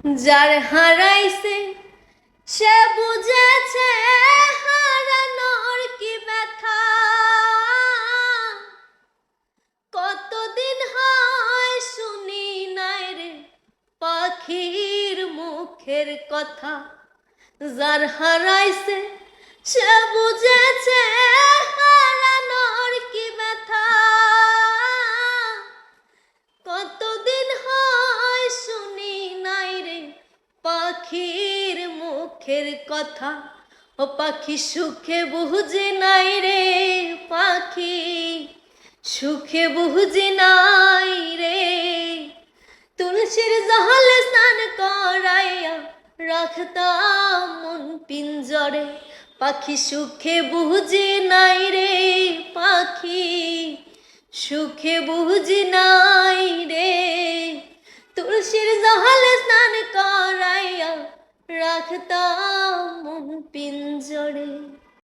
যার হারাইছে সে বুঝেছে হারানোর কি ব্যথা। কতদিন হয় শুনি নাই রে পাখির মুখের কথা। যার হারাইছে সে বুঝেছে হারানোর কি ব্যথা। কতদিন হয় শুনি নাই রে পাখির মুখের কথা। ও পাখি সুখে বুঝি নাই রে পাখি সুখে বুঝি নাই রে। তুলসীর জলে স্নান করাইয়া রাখতাম মন পিঞ্জরে। পাখি সুখে বুঝি নাই রে পাখি সুখে বুঝি নাই রে। তুলসীর জলে স্নান করাইয়া রাখতাম মন পিঞ্জরে।